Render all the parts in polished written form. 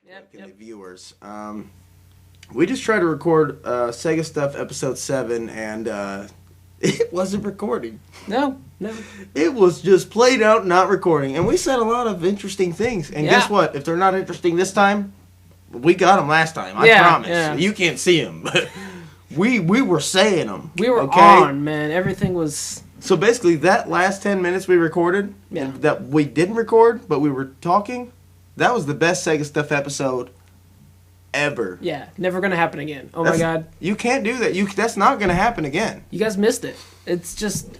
Yep. The viewers. We just tried to record Sega Stuff Ep7, and it wasn't recording. No. It was just played out, not recording. And we said a lot of interesting things. And guess what? If they're not interesting this time, we got them last time. I promise. Yeah. You can't see them, but we were saying them. We were on, man. Everything was... So basically, that last 10 minutes we recorded, that we didn't record, but we were talking, that was the best Sega Stuff episode ever. Yeah, never going to happen again. My God. You can't do that. That's not going to happen again. You guys missed it. It's just...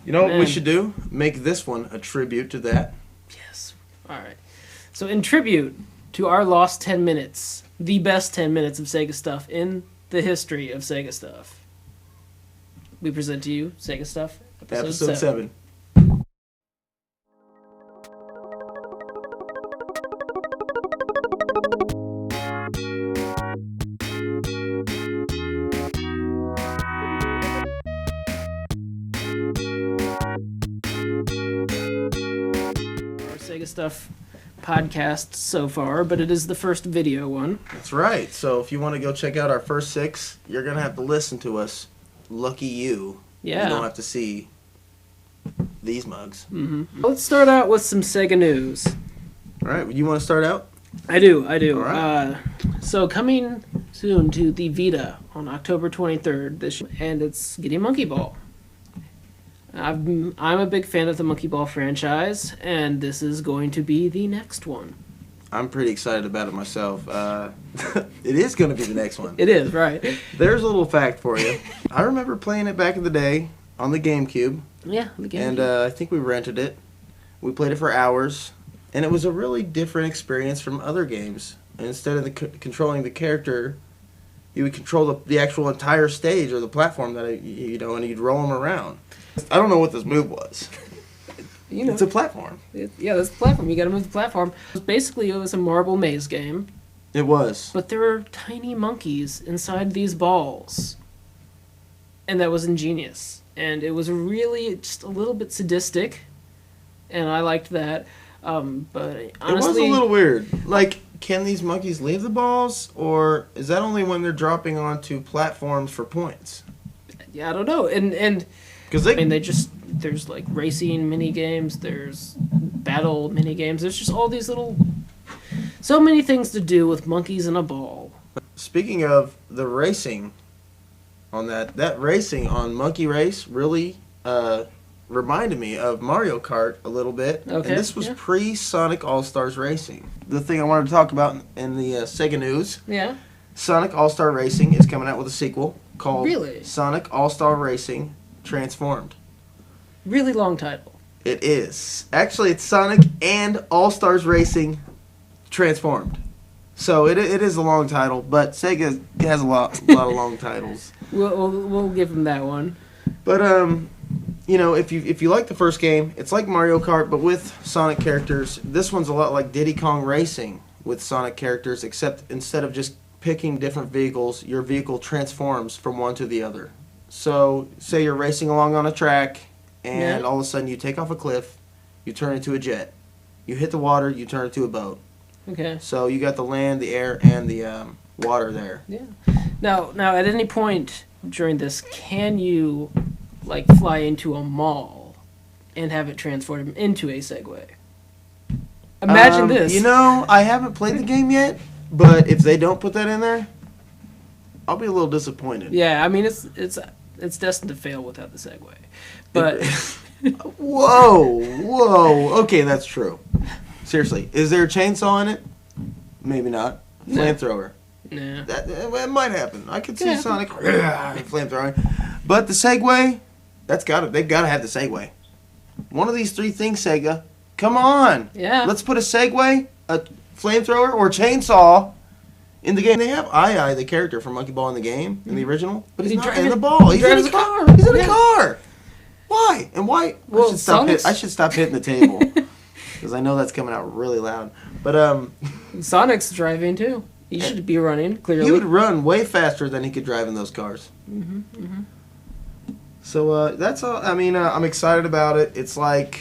You know what we should do? Make this one a tribute to that. Yes. All right. So in tribute to our lost 10 minutes, the best 10 minutes of Sega Stuff in the history of Sega Stuff, we present to you Sega Stuff Episode 7. Sega Stuff podcast so far, but it is the first video one. That's right. So if you want to go check out our first 6, you're going to have to listen to us. Lucky you. Yeah. You don't have to see these mugs. Mm-hmm. Let's start out with some Sega news. All right. You want to start out? I do. All right. So coming soon to the Vita on October 23rd this year, and it's getting Monkey Ball. I'm a big fan of the Monkey Ball franchise, and this is going to be the next one. I'm pretty excited about it myself. It is going to be the next one. It is, right. There's a little fact for you. I remember playing it back in the day on the GameCube. Yeah, the GameCube. And I think we rented it. We played it for hours. And it was a really different experience from other games. And instead of controlling the character, you would control the actual entire stage or the platform that and you'd roll them around. I don't know what this move was. It's a platform. That's the platform. You got to move the platform. Basically, it was a marble maze game. It was. But there were tiny monkeys inside these balls. And that was ingenious. And it was really just a little bit sadistic. And I liked that. But honestly... It was a little weird. Like, can these monkeys leave the balls? Or is that only when they're dropping onto platforms for points? Yeah, I don't know. And there's like racing mini games, there's battle mini games, there's just all these so many things to do with monkeys and a ball. Speaking of the racing on that racing on Monkey Race really reminded me of Mario Kart a little bit. Okay, and this was pre-Sonic All-Stars Racing. The thing I wanted to talk about in the Sega news, Sonic All-Star Racing is coming out with a sequel called Sonic All-Star Racing Transformed. Really long title. It is. Actually, it's Sonic and All-Stars Racing Transformed. So it is a long title, but Sega has a lot of long titles. We'll give them that one. But if you like the first game, it's like Mario Kart but with Sonic characters. This one's a lot like Diddy Kong Racing with Sonic characters, except instead of just picking different vehicles, your vehicle transforms from one to the other. So, say you're racing along on a track, and all of a sudden you take off a cliff, you turn into a jet. You hit the water, you turn into a boat. Okay. So you got the land, the air, and the water there. Yeah. Now, at any point during this, can you, fly into a mall and have it transform into a Segway? Imagine this. I haven't played the game yet, but if they don't put that in there, I'll be a little disappointed. Yeah, I mean, it's destined to fail without the Segway. But whoa. Okay, that's true. Seriously, is there a chainsaw in it? Maybe not. Flamethrower. Nah. That might happen. I could see Sonic flamethrowing. But the Segway, they've got to have the Segway. One of these 3 things, Sega. Come on. Yeah. Let's put a Segway, a flamethrower, or chainsaw in the game. They have I, the character from Monkey Ball in the game, in the original, but he's not in the ball. He's in a car. He's in a car. Why? And why? Well, I should stop hitting the table. Because I know that's coming out really loud. But Sonic's driving too. He should be running, clearly. He would run way faster than he could drive in those cars. So that's all. I mean, I'm excited about it. It's like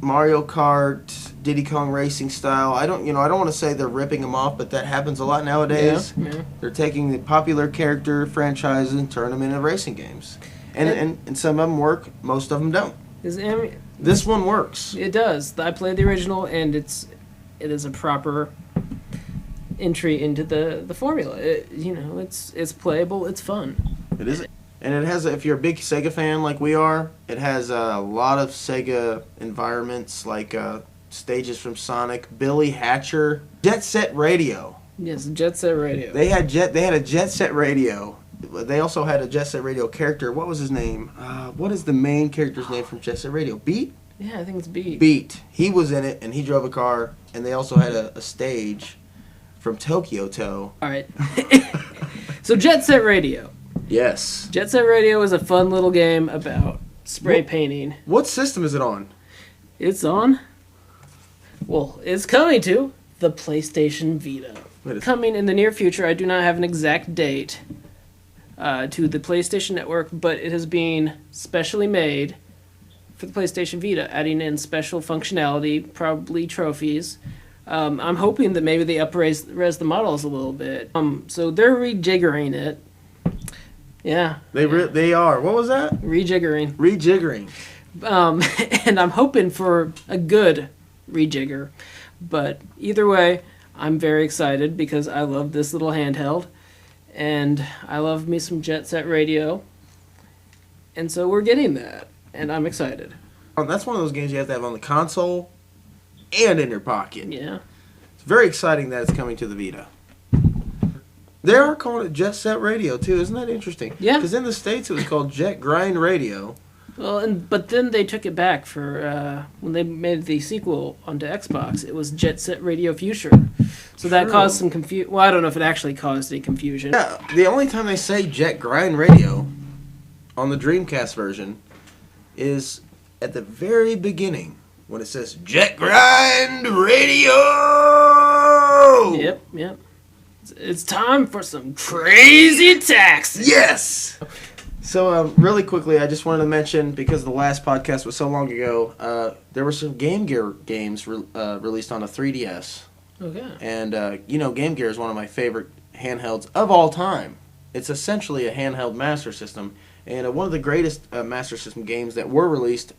Mario Kart, Diddy Kong Racing style. I don't want to say they're ripping them off, but that happens a lot nowadays. Yeah. They're taking the popular character franchises and turn them into racing games. And some of them work, most of them don't. This one works. It does. I played the original, and it is a proper entry into the formula. It's playable. It's fun. It is. And it has, if you're a big Sega fan like we are, it has a lot of Sega environments, like stages from Sonic, Billy Hatcher, Jet Set Radio. Yes, Jet Set Radio. They had a Jet Set Radio. They also had a Jet Set Radio character. What was his name? What is the main character's name from Jet Set Radio? Beat? Yeah, I think it's Beat. Beat. He was in it, and he drove a car. And they also had a stage from Tokyo Toe. All right. So Jet Set Radio. Yes. Jet Set Radio is a fun little game about spray painting. What system is it on? It's coming to the PlayStation Vita. Coming in the near future. I do not have an exact date to the PlayStation Network, but it is being specially made for the PlayStation Vita, adding in special functionality, probably trophies. I'm hoping that maybe they res the models a little bit. So they're rejiggering it. Yeah. They are. What was that? Rejiggering. And I'm hoping for a good rejigger. But either way, I'm very excited because I love this little handheld. And I love me some Jet Set Radio. And so we're getting that. And I'm excited. That's one of those games you have to have on the console and in your pocket. Yeah. It's very exciting that it's coming to the Vita. They are calling it Jet Set Radio, too. Isn't that interesting? Yeah. Because in the States it was called Jet Grind Radio. Well, but then they took it back for when they made the sequel onto Xbox. It was Jet Set Radio Future. So that caused some confusion. Well, I don't know if it actually caused any confusion. Yeah, the only time they say Jet Grind Radio on the Dreamcast version is at the very beginning when it says Jet Grind Radio! Yep. It's time for some crazy taxes. Yes! So, really quickly, I just wanted to mention, because the last podcast was so long ago, there were some Game Gear games released on a 3DS. Okay. And, Game Gear is one of my favorite handhelds of all time. It's essentially a handheld Master System. And one of the greatest Master System games that were released,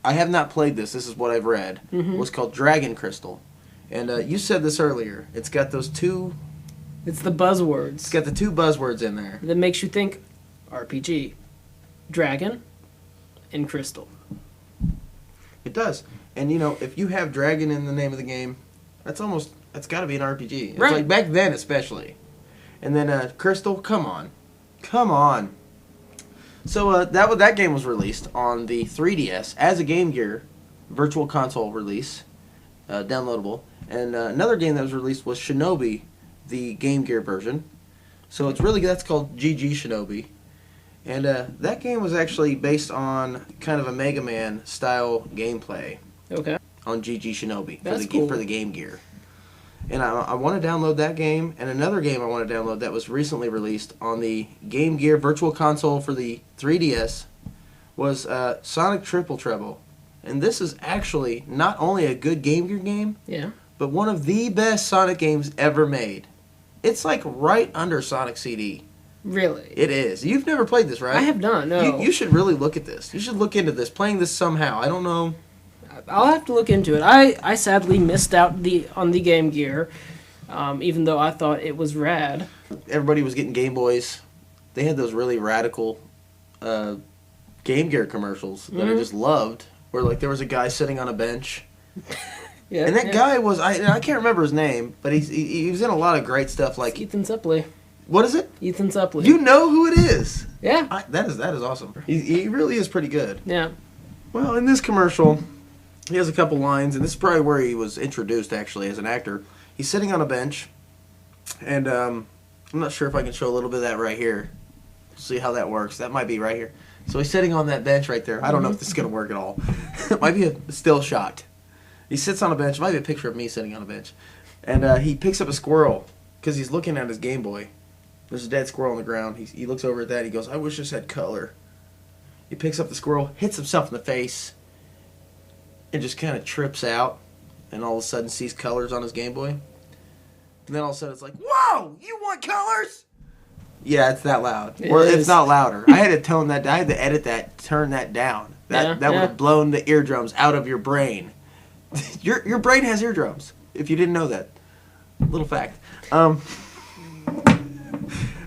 I have not played this is what I've read, was called Dragon Crystal. And you said this earlier. It's got those two... It's the buzzwords. It's got the two buzzwords in there. That makes you think RPG. Dragon and Crystal. It does. And, if you have Dragon in the name of the game, that's got to be an RPG. It's right. Like back then especially. And then Crystal, come on. So that game was released on the 3DS as a Game Gear Virtual Console release, downloadable. And another game that was released was Shinobi, the Game Gear version. So that's called GG Shinobi. And that game was actually based on kind of a Mega Man style gameplay. Okay. On GG Shinobi for the Game Gear. And I want to download that game. And another game I want to download that was recently released on the Game Gear Virtual Console for the 3DS was Sonic Triple Treble. And this is actually not only a good Game Gear game, but one of the best Sonic games ever made. It's like right under Sonic CD. Really? It is. You've never played this, right? I have not, no. You should really look at this. You should look into this, playing this somehow. I don't know. I'll have to look into it. I sadly missed out on the Game Gear, even though I thought it was rad. Everybody was getting Game Boys. They had those really radical Game Gear commercials that I just loved, where like there was a guy sitting on a bench. And that guy was, I can't remember his name, but he was in a lot of great stuff. Like it's Ethan Suplee. What is it? Ethan Suplee. You know who it is? Yeah. That is awesome. He really is pretty good. Yeah. Well, in this commercial, he has a couple lines, and this is probably where he was introduced, actually, as an actor. He's sitting on a bench, and I'm not sure if I can show a little bit of that right here. See how that works. That might be right here. So he's sitting on that bench right there. I don't know if this is going to work at all. It might be a still shot. He sits on a bench. It might be a picture of me sitting on a bench. And he picks up a squirrel because he's looking at his Game Boy. There's a dead squirrel on the ground. He looks over at that. He goes, I wish this had color. He picks up the squirrel, hits himself in the face, and just kind of trips out, and all of a sudden sees colors on his Game Boy. And then all of a sudden it's like, whoa, you want colors? Yeah, it's that loud. Or if not louder. I had to edit that, turn that down. That would have blown the eardrums out of your brain. Your brain has eardrums, if you didn't know that. Little fact.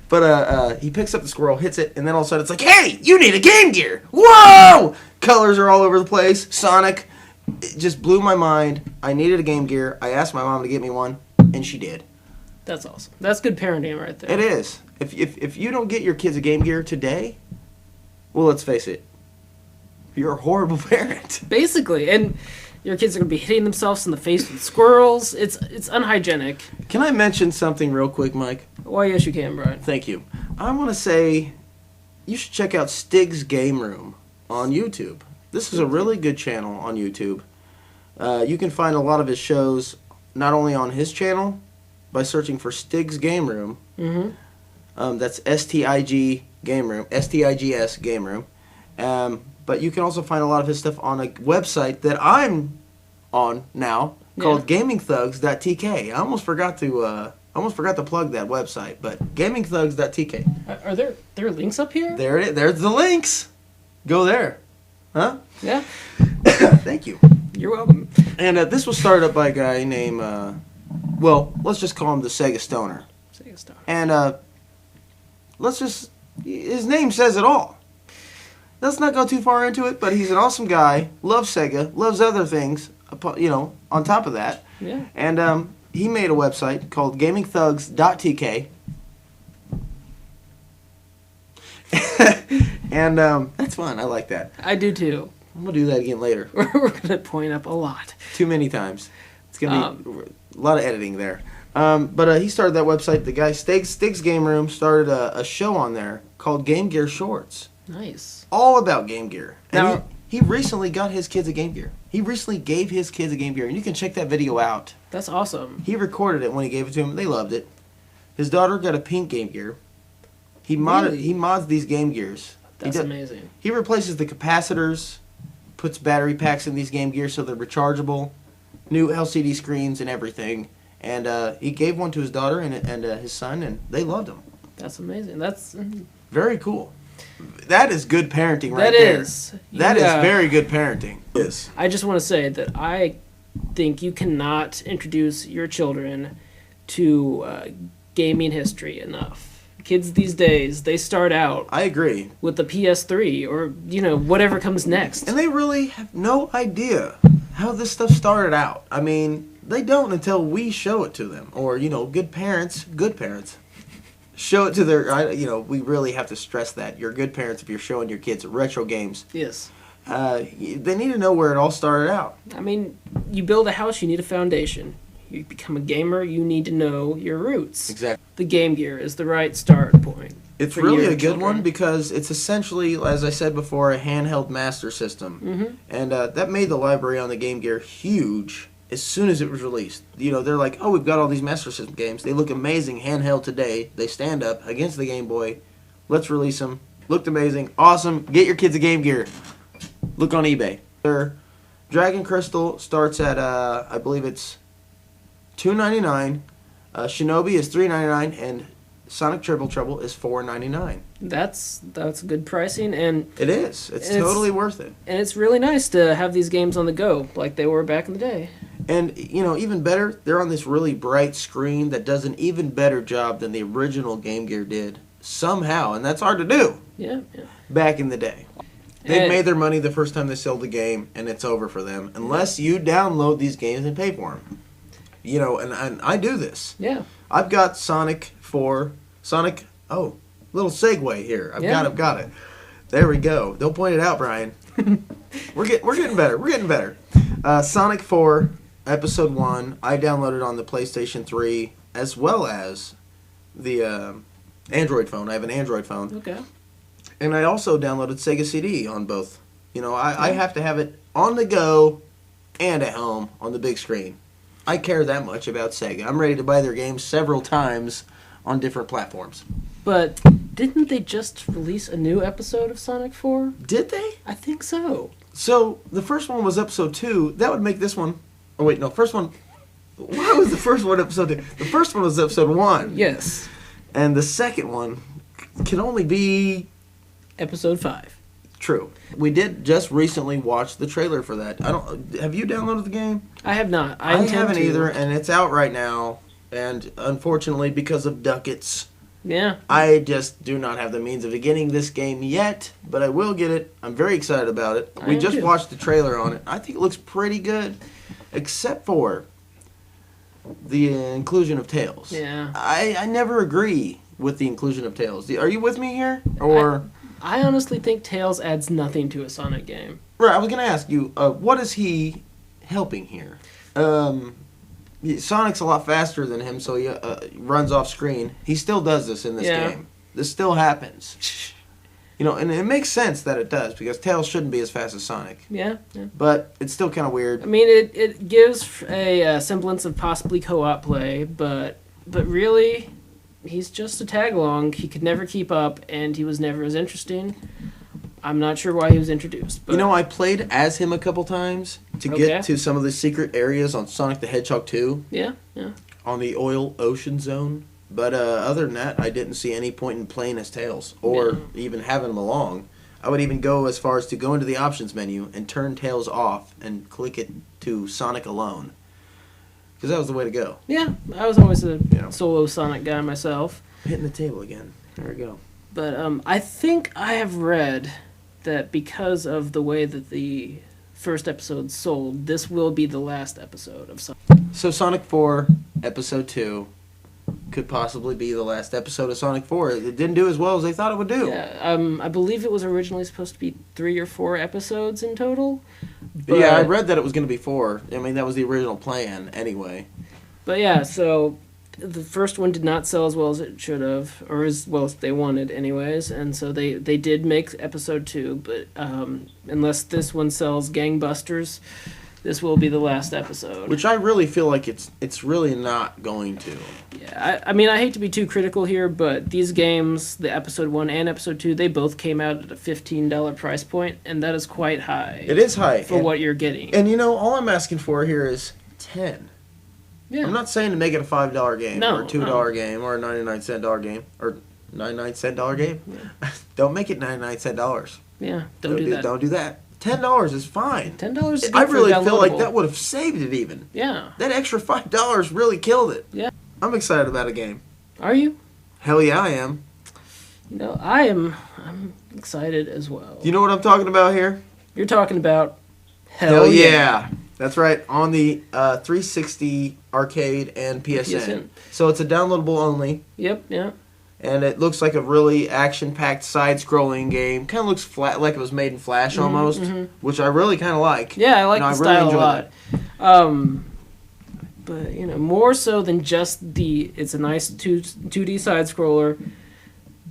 But he picks up the squirrel, hits it, and then all of a sudden it's like, hey, you need a Game Gear! Whoa! Colors are all over the place. Sonic. It just blew my mind. I needed a Game Gear. I asked my mom to get me one, and she did. That's awesome. That's good parenting right there. It is. If you don't get your kids a Game Gear today, well, let's face it, you're a horrible parent. Basically, and your kids are going to be hitting themselves in the face with squirrels. It's unhygienic. Can I mention something real quick, Mike? Why, yes, you can, Bryan. Thank you. I want to say you should check out Stig's Game Room on YouTube. This is a really good channel on YouTube. You can find a lot of his shows not only on his channel by searching for Stig's Game Room. Mm-hmm. That's STIG Game Room, STIGS Game Room. But you can also find a lot of his stuff on a website that I'm on now called GamingThugs.tk. I almost forgot to plug that website, but GamingThugs.tk. Are there links up here? There it is. There's the links. Go there. Huh? Yeah. Thank you. You're welcome. And this was started up by a guy named, let's just call him the Sega Stoner. Sega Stoner. And his name says it all. Let's not go too far into it, but he's an awesome guy, loves Sega, loves other things, on top of that. Yeah. And he made a website called GamingThugs.tk. And that's fun. I like that. I do too. I'm going to do that again later. We're going to point up a lot. Too many times. It's going to be a lot of editing there. But he started that website. The guy, Stig's Game Room, started a show on there called Game Gear Shorts. Nice. All about Game Gear. And now, he recently got his kids a Game Gear. He recently gave his kids a Game Gear. And you can check that video out. That's awesome. He recorded it when he gave it to them. They loved it. His daughter got a pink Game Gear. He mods these Game Gears. That's amazing. He replaces the capacitors, puts battery packs in these Game Gears so they're rechargeable, new LCD screens and everything. And he gave one to his daughter and his son, and they loved them. That's amazing. That's very cool. That is good parenting right there. That is very good parenting. Yes. I just want to say that I think you cannot introduce your children to gaming history enough. Kids these days, they start out... I agree. ...with the PS3 or, whatever comes next. And they really have no idea how this stuff started out. I mean, they don't until we show it to them. Or, good parents, show it to their... we really have to stress that. You're good parents if you're showing your kids retro games. Yes. They need to know where it all started out. I mean, you build a house, you need a foundation. You become a gamer, you need to know your roots. Exactly. The Game Gear is the right start point. It's really a good one because it's essentially, as I said before, a handheld master system. Mm-hmm. And that made the library on the Game Gear huge as soon as it was released. They're like, oh, we've got all these master system games. They look amazing handheld today. They stand up against the Game Boy. Let's release them. Looked amazing. Awesome. Get your kids a Game Gear. Look on eBay. Their Dragon Crystal starts at, I believe it's $2.99. Shinobi is $3.99, and Sonic Triple Trouble is $4.99. That's good pricing, and it is. It's totally worth it. And it's really nice to have these games on the go, like they were back in the day. And even better, they're on this really bright screen that does an even better job than the original Game Gear did somehow, and that's hard to do. Yeah. Back in the day. They've made their money the first time they sell the game, and it's over for them unless you download these games and pay for them. And I do this. Yeah. I've got Sonic 4. Oh, little segue here. I've got it. There we go. Don't point it out, Bryan. We're getting better. We're getting better. Sonic 4, Episode 1, I downloaded on the PlayStation 3 as well as the Android phone. I have an Android phone. Okay. And I also downloaded Sega CD on both. I have to have it on the go and at home on the big screen. I care that much about Sega. I'm ready to buy their games several times on different platforms. But didn't they just release a new episode of Sonic 4? Did they? I think so. So, the first one was episode 2. That would make this one... Oh, wait, no. First one... Why was the first one episode 2? The first one was episode 1. Yes. And the second one can only be... Episode 5. True. We did just recently watch the trailer for that. Have you downloaded the game? I have not. I haven't either, and it's out right now. And unfortunately, because of ducats... Yeah. I just do not have the means of getting this game yet, but I will get it. I'm very excited about it. We just watched the trailer on it. I think it looks pretty good, except for the inclusion of Tails. Yeah. I never agree with the inclusion of Tails. Are you with me here? Or I honestly think Tails adds nothing to a Sonic game. Right, I was going to ask you, what is he helping here? Sonic's a lot faster than him, so he runs off screen. He still does this in this game. This still happens. And it makes sense that it does, because Tails shouldn't be as fast as Sonic. Yeah. But it's still kind of weird. I mean, it gives a semblance of possibly co-op play, but really, he's just a tag-along. He could never keep up, and he was never as interesting. I'm not sure why he was introduced. But... I played as him a couple times to get to some of the secret areas on Sonic the Hedgehog 2. Yeah. On the Oil Ocean Zone. But other than that, I didn't see any point in playing as Tails or even having him along. I would even go as far as to go into the options menu and turn Tails off and click it to Sonic alone. Because that was the way to go. Yeah, I was always a solo Sonic guy myself. Hitting the table again. There we go. But I think I have read that because of the way that the first episode sold, this will be the last episode of Sonic. So Sonic 4, Episode 2, could possibly be the last episode of Sonic 4. It didn't do as well as they thought it would do. Yeah, I believe it was originally supposed to be 3 or 4 episodes in total. But, yeah, I read that it was going to be 4. I mean, that was the original plan anyway. But yeah, so the first one did not sell as well as it should have, or as well as they wanted anyways, and so they did make episode 2, but unless this one sells gangbusters, this will be the last episode. Which I really feel like it's really not going to. Yeah, I mean, I hate to be too critical here, but these games, the episode 1 and episode 2, they both came out at a $15 price point, and that is quite high. It is high. For what you're getting. And all I'm asking for here is 10. Yeah. I'm not saying to make it a $5 game or a $2 no. game or a 99-cent dollar game or 99-cent dollar game. Yeah. Don't make it 99-cent dollars. Yeah, don't do that. Don't do that. $10 is fine. $10 is good. I really feel like that would have saved it even. Yeah. That extra $5 really killed it. Yeah. I'm excited about a game. Are you? Hell yeah, I am. I'm excited as well. You know what I'm talking about here? You're talking about Hell yeah. That's right, on the 360 arcade and PSN. So it's a downloadable only. Yep, yeah. And it looks like a really action-packed side-scrolling game. Kind of looks flat, like it was made in Flash almost, which I really kind of like. Yeah, I like the style a lot. But more so than just it's a nice 2D side-scroller.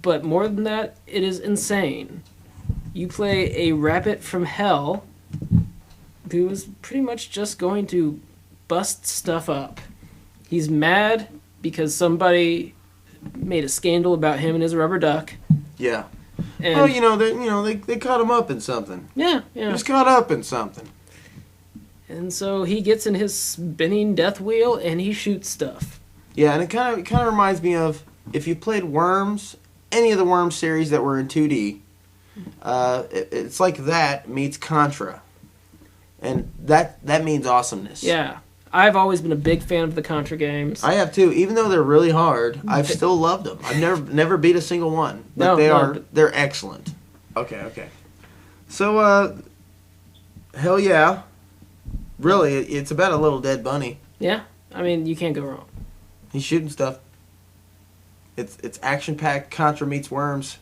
But more than that, it is insane. You play a rabbit from hell who is pretty much just going to bust stuff up. He's mad because somebody made a scandal about him and his rubber duck. Yeah. And they caught him up in something. Yeah. He was caught up in something. And so he gets in his spinning death wheel and he shoots stuff. Yeah, and it kind of reminds me of if you played Worms, any of the Worms series that were in 2D. It's like that meets Contra. And that means awesomeness. Yeah. I've always been a big fan of the Contra games. I have too. Even though they're really hard, I've still loved them. I've never beat a single one. But they're excellent. Okay. So hell yeah. Really, it's about a little dead bunny. Yeah. I mean, you can't go wrong. He's shooting stuff. It's action-packed. Contra meets Worms.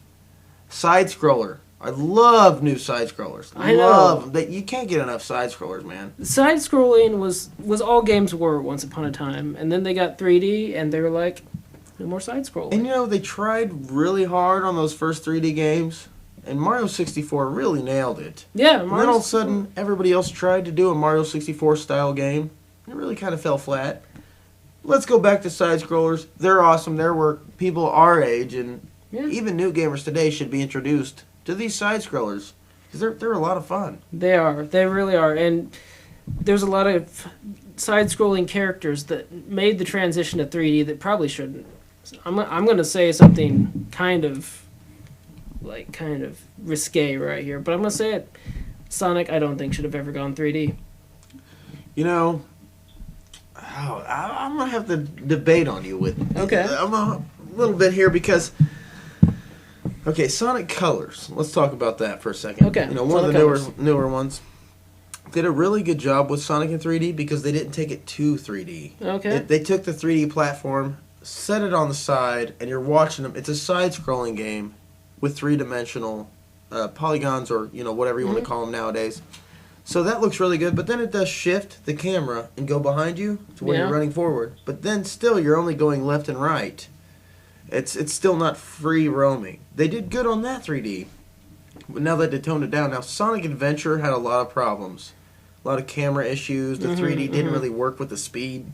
Side-scroller. I love new side-scrollers. I know. Love them. You can't get enough side-scrollers, man. Side-scrolling was all games were once upon a time. And then they got 3D, and they were like, no more side-scrolling. And they tried really hard on those first 3D games. And Mario 64 really nailed it. Yeah, and then all of a sudden, everybody else tried to do a Mario 64-style game. It really kind of fell flat. Let's go back to side-scrollers. They're awesome. They're where people our age and even new gamers today should be introduced to these side-scrollers. because they're a lot of fun. They are. They really are. And there's a lot of side-scrolling characters that made the transition to 3D that probably shouldn't. I'm going to say something kind of risque right here, but I'm going to say it. Sonic, I don't think should have ever gone 3D. You know, I'm going to have to debate on you with. Okay. I'm a little bit here because. Okay, Sonic Colors. Let's talk about that for a second. Okay. You know, one Sonic of the newer ones did a really good job with Sonic in 3D because they didn't take it too 3D. Okay. They took the 3D platform, set it on the side, and you're watching them. It's a side-scrolling game with three-dimensional polygons, or whatever you want to call them nowadays. So that looks really good, but then it does shift the camera and go behind you to when you're running forward. But then still, you're only going left and right. It's still not free roaming. They did good on that 3D, but now that they toned it down. Now, Sonic Adventure had a lot of problems. A lot of camera issues. The 3D didn't really work with the speed.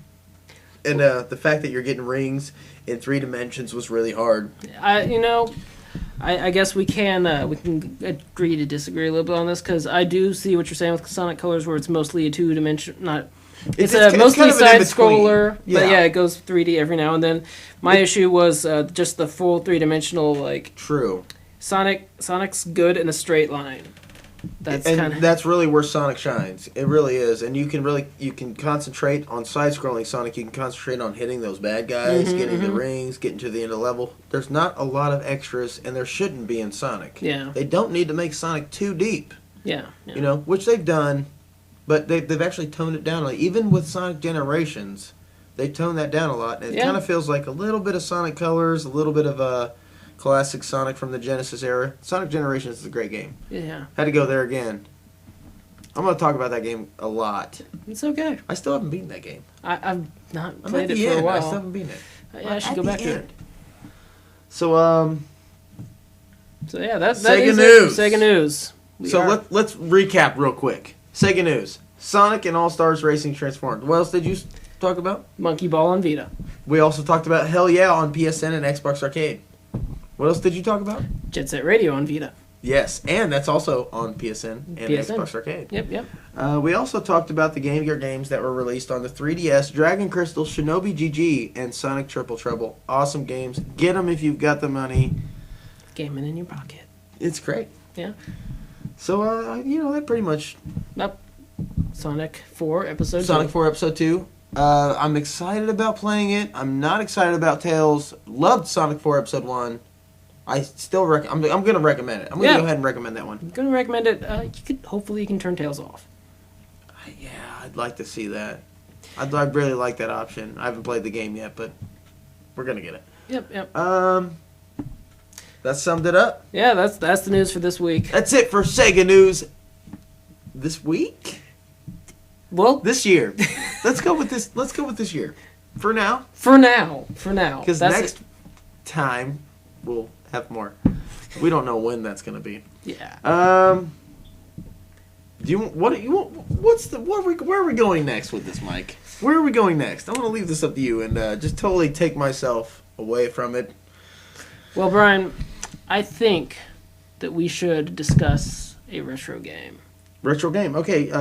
And the fact that you're getting rings in 3 dimensions was really hard. I guess we can agree to disagree a little bit on this, because I do see what you're saying with Sonic Colors, where it's mostly a 2-dimension, It's mostly kind of side-scroller, but yeah, it goes 3D every now and then. My issue was just the full 3-dimensional, True. Sonic's good in a straight line. That's really where Sonic shines. It really is, and you can concentrate on side-scrolling Sonic. You can concentrate on hitting those bad guys, getting the rings, getting to the end of the level. There's not a lot of extras, and there shouldn't be in Sonic. Yeah. They don't need to make Sonic too deep. Yeah. Which they've done. But they've actually toned it down. Even with Sonic Generations, they toned that down a lot. And it kind of feels like a little bit of Sonic Colors, a little bit of a classic Sonic from the Genesis era. Sonic Generations is a great game. Yeah. Had to go there again. I'm going to talk about that game a lot. It's okay. I still haven't beaten that game. I've not played it for a while. I still haven't beaten it. Yeah, I should go back to it. So, that's Sega News. Sega News. Let's recap real quick. Sega News. Sonic and All-Stars Racing Transformed. What else did you talk about? Monkey Ball on Vita. We also talked about Hell Yeah on PSN and Xbox Arcade. What else did you talk about? Jet Set Radio on Vita. Yes, and that's also on PSN and Xbox Arcade. Yep. We also talked about the Game Gear games that were released on the 3DS, Dragon Crystal, Shinobi GG, and Sonic Triple Trouble. Awesome games. Get them if you've got the money. Gaming in your pocket. It's great. Yeah. So, that pretty much... Sonic 4 Episode 2. Sonic 4 Episode 2. I'm excited about playing it. I'm not excited about Tails. Loved Sonic 4 Episode 1. I still I'm going to recommend it. I'm going to go ahead and recommend that one. I'm going to recommend it. Hopefully you can turn Tails off. Yeah, I'd like to see that. I'd really like that option. I haven't played the game yet, but we're going to get it. Yep. That summed it up. Yeah, that's the news for this week. That's it for Sega News this week? Well, this year. Let's go with this year. For now. Because next time we'll have more. We don't know when that's going to be. Yeah. Where are we going next with this, Mike? Where are we going next? I want to leave this up to you and just totally take myself away from it. Well, Bryan, I think that we should discuss a retro game. Retro game. Okay.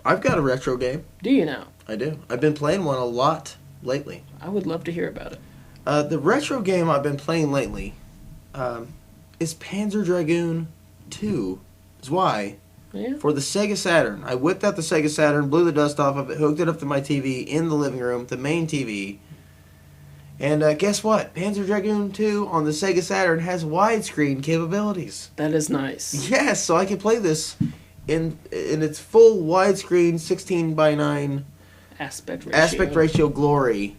I've got a retro game. Do you now? I do. I've been playing one a lot lately. I would love to hear about it. The retro game I've been playing lately is Panzer Dragoon 2. Is why. Yeah. For the Sega Saturn. I whipped out the Sega Saturn, blew the dust off of it, hooked it up to my TV in the living room, the main TV. And guess what? Panzer Dragoon 2 on the Sega Saturn has widescreen capabilities. That is nice. Yes, so I can play this in its full widescreen 16:9 aspect ratio glory.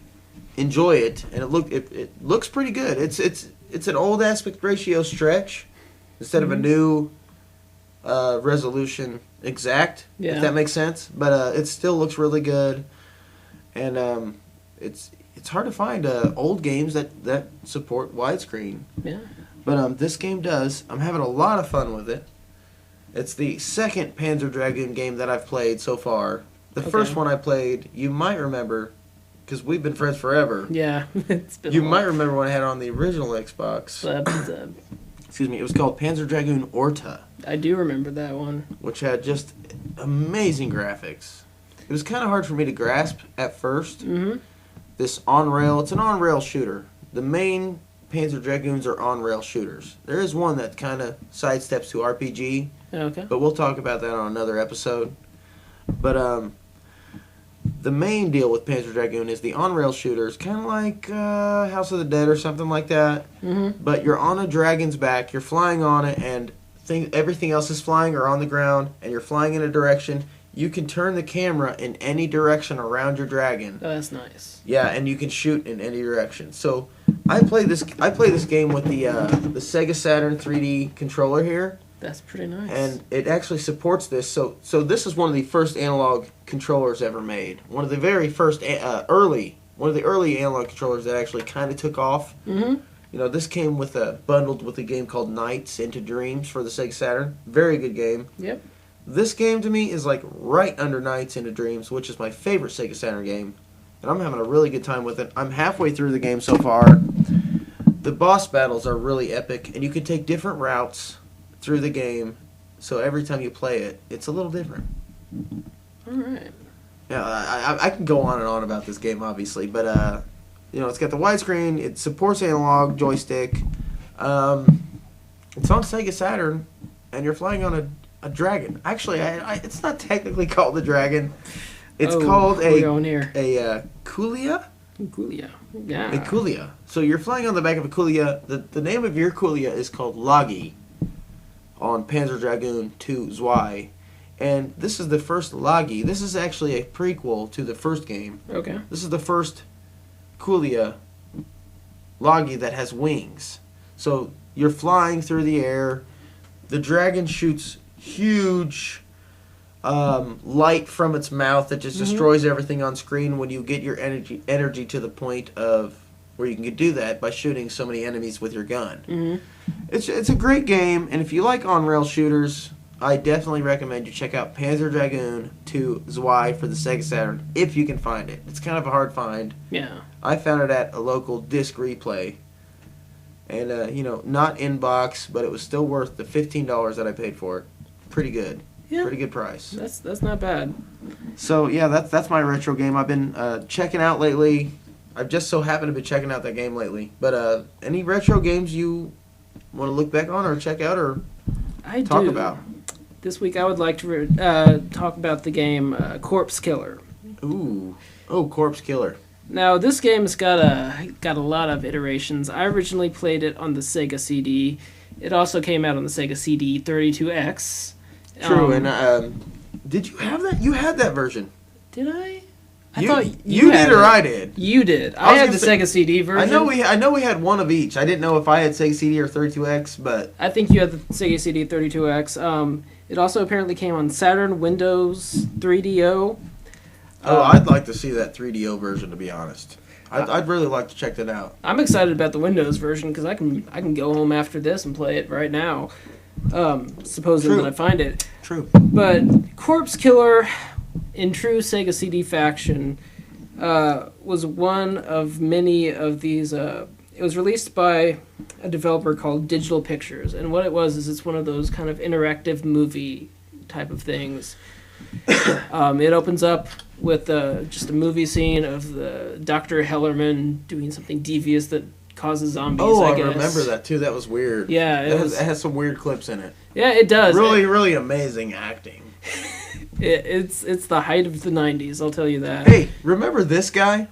Enjoy it, and it looks pretty good. It's an old aspect ratio stretch instead of a new resolution exact. Yeah. If that makes sense, but it still looks really good, and it's hard to find old games that support widescreen. Yeah. But this game does. I'm having a lot of fun with it. It's the second Panzer Dragoon game that I've played so far. The first one I played, you might remember, because we've been friends forever. Yeah, it's been. You might remember when I had it on the original Xbox. It was called Panzer Dragoon Orta, I do remember that one. which had just amazing graphics. It was kind of hard for me to grasp at first. Mm-hmm. It's an on-rail shooter. The main Panzer Dragoons are on-rail shooters. There is one that kind of sidesteps to RPG, Okay. but we'll talk about that on another episode. But the main deal with Panzer Dragoon is the on-rail shooters, kind of like House of the Dead or something like that. Mm-hmm. But you're on a dragon's back, you're flying on it, and everything else is flying or on the ground, and you're flying in a direction. You can turn the camera in any direction around your dragon. Oh, that's nice. Yeah, and you can shoot in any direction. So I play this game with the Sega Saturn 3D controller here. That's pretty nice. And it actually supports this. So this is one of the first analog controllers ever made. One of the very first early analog controllers that actually kind of took off. Mm-hmm. You know, this came bundled with a game called Nights into Dreams for the Sega Saturn. Very good game. Yep. This game to me is like right under Nights into Dreams, which is my favorite Sega Saturn game. And I'm having a really good time with it. I'm halfway through the game so far. The boss battles are really epic, and you can take different routes through the game. So every time you play it, it's a little different. All right. Yeah, I can go on and on about this game, obviously. But, it's got the widescreen. It supports analog joystick. It's on Sega Saturn, and you're flying on a dragon. Actually, it's not technically called a dragon. It's called a Kulia. Kulia. Yeah. A Kulia. So you're flying on the back of a Kulia. The name of your Kulia is called Lagi on Panzer Dragoon 2 Zwei. And this is the first Lagi. This is actually a prequel to the first game. Okay. This is the first Kulia Lagi that has wings. So you're flying through the air. The dragon shoots huge light from its mouth that just destroys everything on screen when you get your energy to the point of where you can do that by shooting so many enemies with your gun. Mm-hmm. It's a great game, and if you like on-rail shooters, I definitely recommend you check out Panzer Dragoon 2 Zwei for the Sega Saturn if you can find it. It's kind of a hard find. Yeah. I found it at a local disc replay. And, not in box, but it was still worth the $15 that I paid for it. Pretty good. Yeah. Pretty good price. That's not bad. So, yeah, that's my retro game I've been checking out lately. I've just so happened to be checking out that game lately. But any retro games you want to look back on or check out or talk about? This week I would like to talk about the game Corpse Killer. Ooh. Oh, Corpse Killer. Now, this game's got a lot of iterations. I originally played it on the Sega CD. It also came out on the Sega CD 32X. True, and did you have that? You had that version. Did I? I thought you had did or it. I did. You did. I had the Sega CD version. I know we had one of each. I didn't know if I had Sega CD or 32X, but I think you had the Sega CD 32X. It also apparently came on Saturn, Windows, 3DO. I'd like to see that 3DO version, to be honest. I'd really like to check that out. I'm excited about the Windows version because I can go home after this and play it right now. Supposing that I find it. True. But Corpse Killer, in true Sega CD fashion, was one of many of these. It was released by a developer called Digital Pictures, and what it was is it's one of those kind of interactive movie type of things. It opens up with just a movie scene of the Dr. Hellerman doing something devious that causes zombies. I guess. Remember that too. That was weird. Yeah, it has some weird clips in it. Yeah, it does. Really amazing acting. It's the height of the 90s, I'll tell you that. Hey, remember this guy?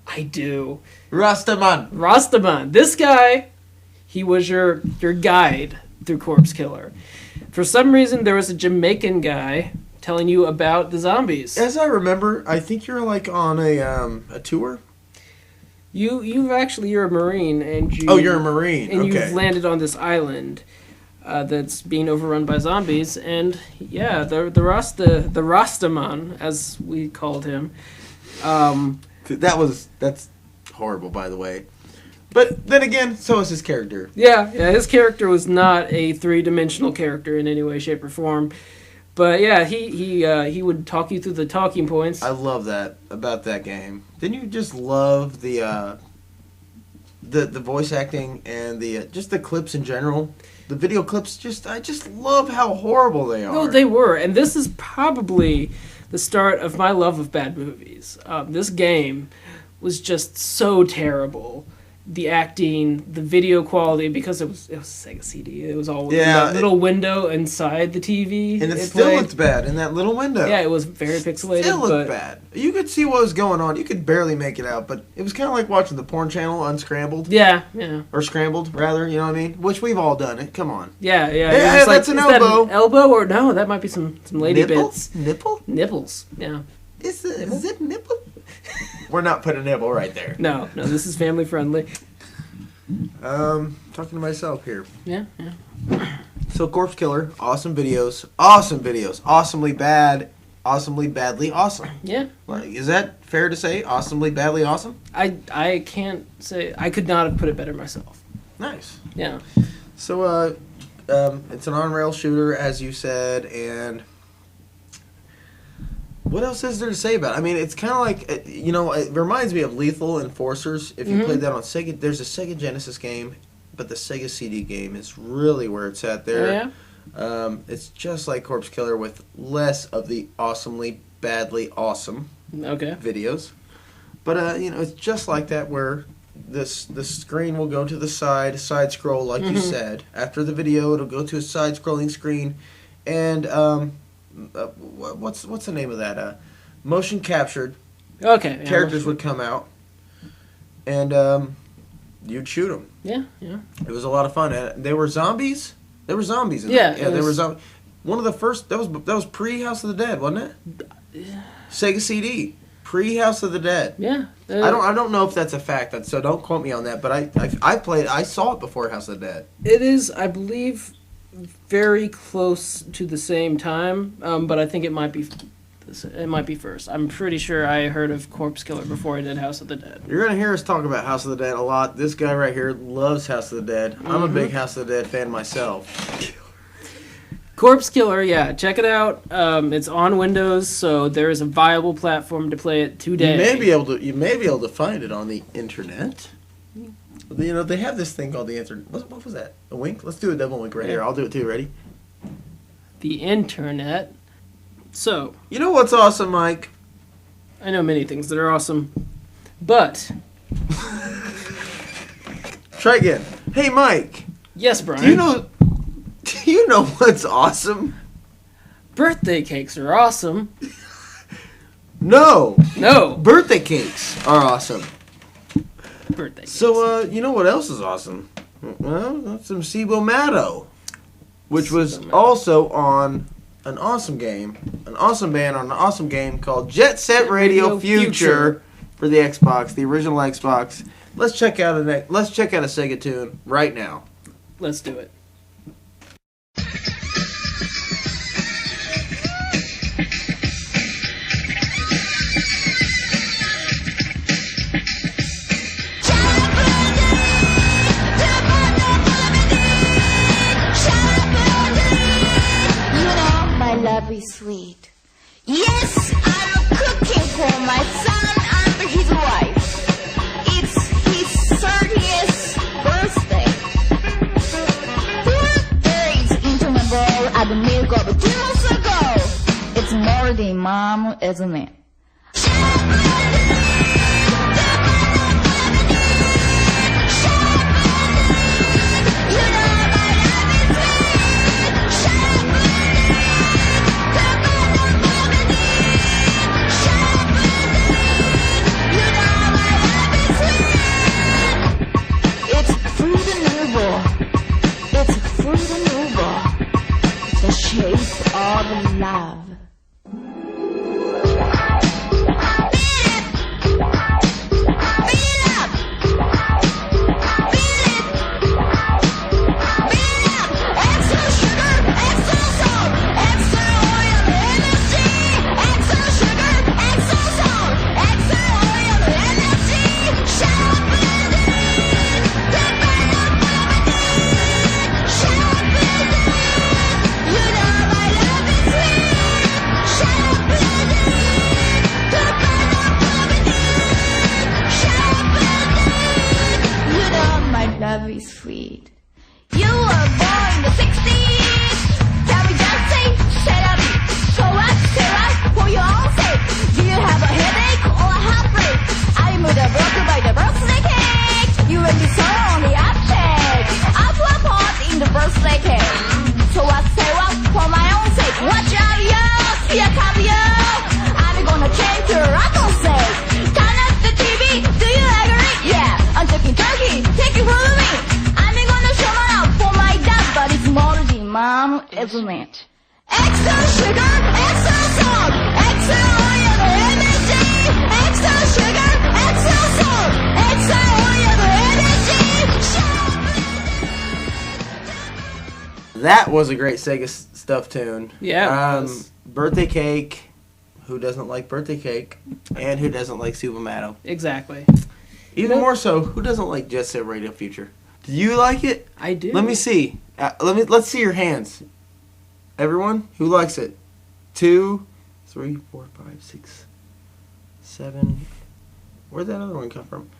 I do. Rastaman. This guy, he was your guide through Corpse Killer. For some reason, there was a Jamaican guy telling you about the zombies. As I remember, I think you're like on a tour. You're a Marine, and you're a Marine. And okay. You've landed on this island that's being overrun by zombies, and yeah, the Rastaman, as we called him. That's horrible, by the way. But then again, so is his character. Yeah, his character was not a three-dimensional character in any way, shape, or form. But yeah, he would talk you through the talking points. I love that about that game. Didn't you just love the the voice acting and the just the clips in general. The video clips, I just love how horrible they are. No, they were. And this is probably the start of my love of bad movies. This game was just so terrible. The acting, the video quality, because it was a Sega CD. It was all in that little window inside the TV. And it still looked bad in that little window. Yeah, it was very pixelated. It still looked bad. You could see what was going on. You could barely make it out, but it was kind of like watching the porn channel unscrambled. Yeah. Or scrambled, rather, you know what I mean? Which we've all done it. Come on. Yeah. Hey, that's an elbow. That an elbow? Or no, that might be some lady bits. Nipple? Nipples, yeah. Is it nipple? We're not putting a nipple right there. No, this is family friendly. Talking to myself here. Yeah. So Corpse Killer, awesome videos, awesomely bad, awesomely badly awesome. Yeah. Is that fair to say? Awesomely badly awesome? I can't say, I could not have put it better myself. Nice. Yeah. So it's an on-rail shooter, as you said, and what else is there to say about it? I mean, it's kind of like, it reminds me of Lethal Enforcers. If you played that on Sega, there's a Sega Genesis game, but the Sega CD game is really where it's at there. Oh, yeah? It's just like Corpse Killer with less of the awesomely badly awesome videos. But, it's just like that where the screen will go to the side scroll, like you said. After the video, it'll go to a side-scrolling screen, and what's the name of that? Motion captured. Okay. Yeah, characters would come out, and you'd shoot them. Yeah. It was a lot of fun. They were zombies. There were zombies in that. They were zombies. One of the first that was pre House of the Dead, wasn't it? Yeah. Sega CD. Pre House of the Dead. Yeah. I don't know if that's a fact, so don't quote me on that. But I played. I saw it before House of the Dead. It is, I believe, very close to the same time, but I think it might be first. I'm pretty sure I heard of Corpse Killer before I did House of the Dead. You're gonna hear us talk about House of the Dead a lot. This guy right here loves House of the Dead. I'm a big House of the Dead fan myself. Corpse Killer, yeah, check it out. It's on Windows, so there is a viable platform to play it today. You may be able to find it on the internet. They have this thing called the internet. What was that? A wink? Let's do a double wink right here. I'll do it too. Ready? The internet. So. You know what's awesome, Mike? I know many things that are awesome, but. Try again. Hey, Mike. Yes, Bryan. Do you know what's awesome? Birthday cakes are awesome. No. Birthday cakes are awesome. Birthday cakes. So, you know what else is awesome? Well, that's some Cibo-Matto, which was also on an awesome game, an awesome band on an awesome game called Jet Set Radio Future for the Xbox, the original Xbox. Let's check out a Sega tune right now. Let's do it. Lovely sweet. Yes, I'm cooking for my son and his wife. It's his 30th birthday. 4 days into my bowl at the milk of 2 months ago. It's more than mom, isn't it? The shape of love. sweet. You were born in the 60s. Can we just say, shut up? So what, for your own sake? Do you have a headache or a heartbreak? I'm broken by the birthday cake. You and me so on the object. Up a pot in the birthday cake. So what, say what, for my own sake? Watch out, yo, see a come, yo. I'm gonna change your atmosphere. Turn up the TV, do you agree? Yeah, I'm talking turkey, take it from me. I'm gonna show my love for my dad, but it's moldy, mom, isn't it? Extra sugar, extra salt, extra oil, the energy. Extra sugar, extra salt, extra oil, the energy. That was a great Sega Stuff tune. Yeah. It was. Birthday cake. Who doesn't like birthday cake? And who doesn't like Supermato? Exactly. Even more so, who doesn't like Jet Set Radio Future? Do you like it? I do. Let me see. Let's see your hands. Everyone, who likes it? 2, 3, 4, 5, 6, 7. Where'd that other one come from?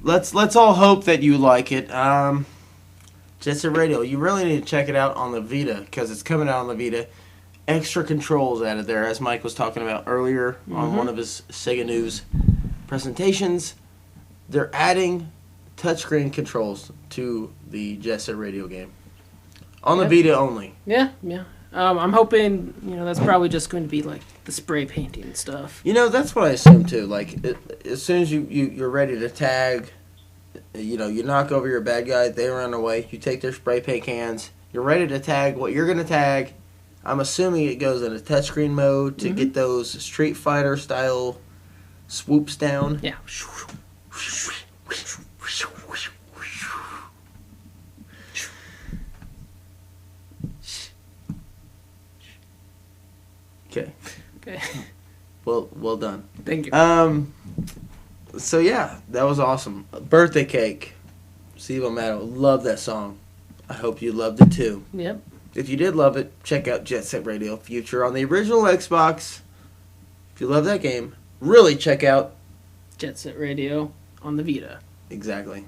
Let's all hope that you like it. Jet Set Radio. You really need to check it out on the Vita because it's coming out on the Vita. Extra controls added there, as Mike was talking about earlier on one of his Sega News presentations. They're adding touchscreen controls to the Jet Set Radio game. On the Vita only. Yeah. I'm hoping, that's probably just going to be like the spray painting and stuff. That's what I assume too. Like, as soon as you're ready to tag, you knock over your bad guy, they run away, you take their spray paint cans, you're ready to tag what you're going to tag. I'm assuming it goes into touchscreen mode to get those Street Fighter style swoops down. Yeah. Okay. Okay. Well done. Thank you. So yeah, that was awesome. Birthday cake. Steve O'Mato, love that song. I hope you loved it too. Yep. If you did love it, check out Jet Set Radio Future on the original Xbox. If you love that game, really check out Jet Set Radio on the Vita. Exactly.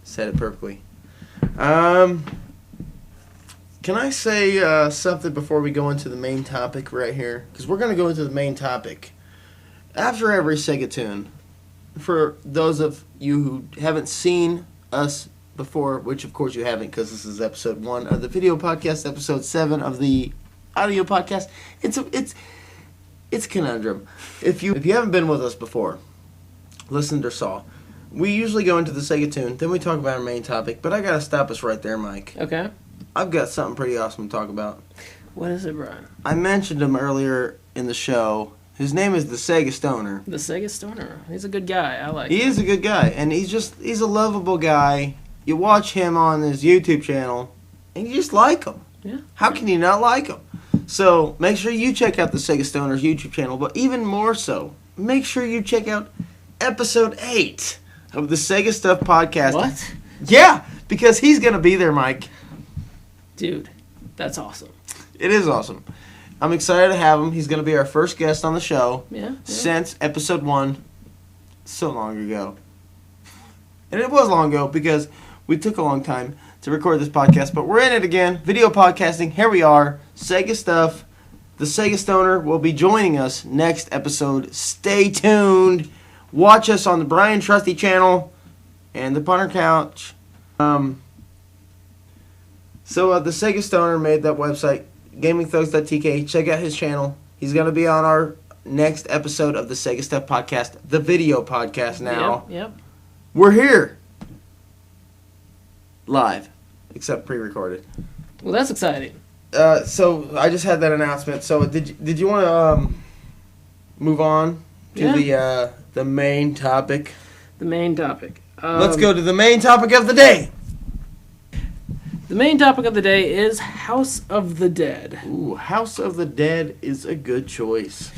Said it perfectly. Can I say something before we go into the main topic right here? Because we're going to go into the main topic. After every Sega tune, for those of you who haven't seen us before, which of course you haven't because this is episode 1 of the video podcast, episode 7 of the audio podcast, it's a conundrum. If you haven't been with us before, listened or saw, we usually go into the Sega tune, then we talk about our main topic, but I got to stop us right there, Mike. Okay. I've got something pretty awesome to talk about. What is it, Bryan? I mentioned him earlier in the show. His name is the Sega Stoner. The Sega Stoner. He's a good guy. I like him. He is a good guy, and he's a lovable guy. You watch him on his YouTube channel, and you just like him. Yeah. How can you not like him? So make sure you check out the Sega Stoner's YouTube channel, but even more so, make sure you check out episode 8 of the Sega Stuff Podcast. What? Yeah, because he's going to be there, Mike. Dude, that's awesome. It is awesome. I'm excited to have him. He's going to be our first guest on the show since episode 1 so long ago. And it was long ago because we took a long time to record this podcast, but we're in it again. Video podcasting. Here we are. Sega Stuff. The Sega Stoner will be joining us next episode. Stay tuned. Watch us on the Bryan Trusty channel and the Punter Couch. So the Sega Stoner made that website, GamingThugs.tk. Check out his channel. He's going to be on our next episode of the Sega Stuff Podcast, the video podcast now. Yep. We're here. Live. Except pre-recorded. Well, that's exciting. So I just had that announcement. So did you want to move on to the main topic? The main topic. Let's go to the main topic of the day. The main topic of the day is House of the Dead. Ooh, House of the Dead is a good choice.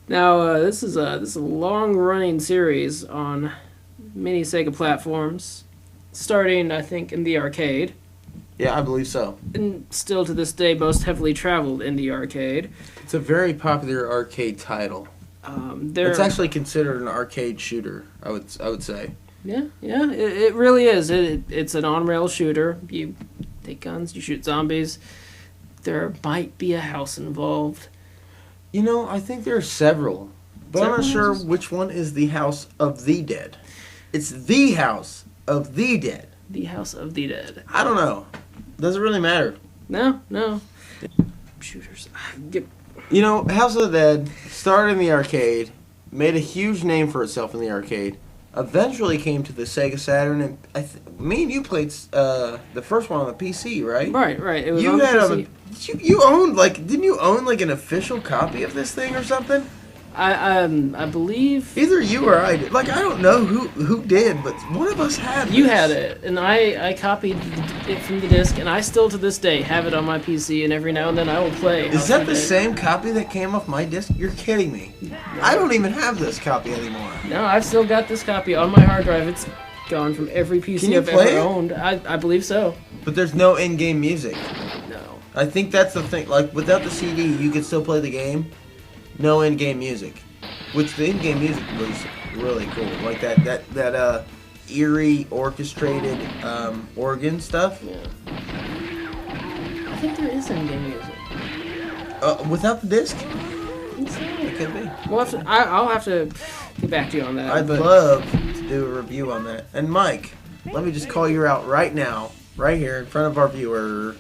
Now, this is a long-running series on many Sega platforms, starting, I think, in the arcade. Yeah, I believe so. And still to this day, most heavily traveled in the arcade. It's a very popular arcade title. It's actually considered an arcade shooter, I would say. Yeah, it really is. It's an on-rail shooter. You take guns, you shoot zombies. There might be a house involved. You know, I think there are several, but I'm not sure which one is the House of the Dead. It's the House of the Dead. The House of the Dead. I don't know. Doesn't really matter. No. Shooters. You know, House of the Dead started in the arcade, made a huge name for itself in the arcade, eventually came to the Sega Saturn, and me and you played the first one on the PC, right? Right. It was You on the had PC. you owned didn't you own like an official copy of this thing or something? I believe Either you or I did. Like I don't know who did, but one of us had. you this. had it, and I copied it from the disc, and I still to this day have it on my PC, and every now and then I will play. Is House that of the Dead. same copy that came off my disc? You're kidding me. I don't even have this copy anymore. No, I've still got this copy on my hard drive. It's gone from every Can PC you I've play ever it? owned. I believe so. But there's no in-game music. No. I think that's the thing. Like without the CD, you could still play the game. No in-game music, which the in-game music was really cool. Like that eerie orchestrated organ stuff. Yeah. I think there is in-game music. Without the disc, I think so. it could be. I'll have to get back to you on that. I'd but love to do a review on that. And Mike, let me just call you out right now, right here in front of our viewer.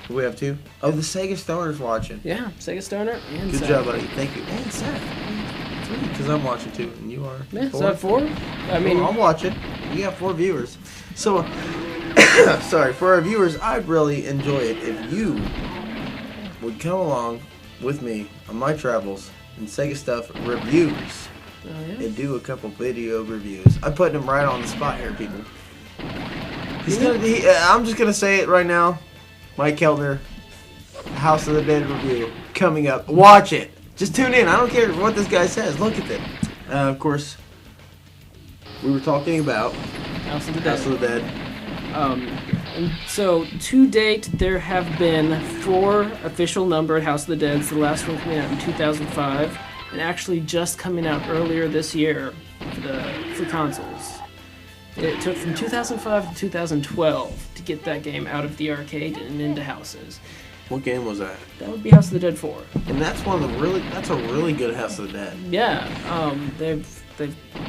Do we have two? Oh, the Sega Stoner's watching. Yeah, Sega Stoner and Good Seth. job, buddy. Thank you. And Seth. Because I'm watching too, and you are. Yeah, Four? so at 4? I mean, Well, I'm watching. We got 4 viewers. So, sorry, for our viewers, I'd really enjoy it if you would come along with me on my travels and Sega Stuff reviews oh, yeah. and do a couple video reviews. I'm putting him right on the spot here, people. I'm just going to say it right now. Mike Keltner, House of the Dead review coming up. Watch it. Just tune in. I don't care what this guy says. Look at it. Of course, we were talking about House of the Dead. House of the Dead. And so, to date, there have been 4 official numbered House of the Deads, the last one coming out in 2005, and actually just coming out earlier this year for consoles. It took from 2005 to 2012 to get that game out of the arcade and into houses. What game was that? That would be House of the Dead 4. And that's that's a really good House of the Dead. Yeah, they've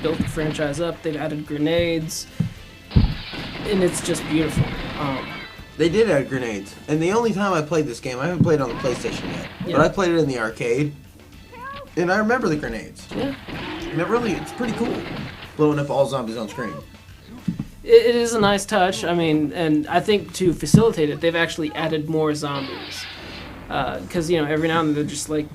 built the franchise up, they've added grenades, and it's just beautiful. They did add grenades. And the only time I played this game, I haven't played it on the PlayStation yet, Yeah. but I played it in the arcade, and I remember the grenades. Yeah. And it's pretty cool, blowing up all zombies on screen. It is a nice touch. I mean, and I think to facilitate it, they've actually added more zombies. Because, every now and then they're just like,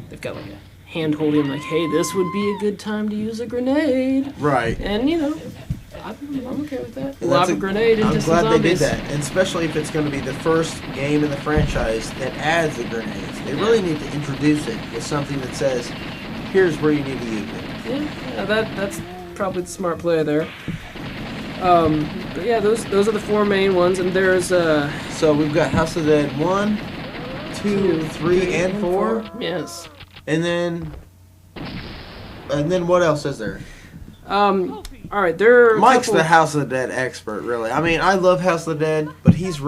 they've got like a hand holding, like, hey, this would be a good time to use a grenade. Right. And, I'm okay with that. And Lob that's a grenade into I'm some glad zombies. they did that, and especially if it's going to be the first game in the franchise that adds the grenades. They really need to introduce it with something that says, here's where you need to use it. Yeah, that's probably the smart play there. But yeah, those are the 4 main ones, and there's So we've got House of the Dead 1, 2, 3, and 4. Yes. And then what else is there? All right, there are Mike's a couple, the House of the Dead expert, really. I mean, I love House of the Dead, but he's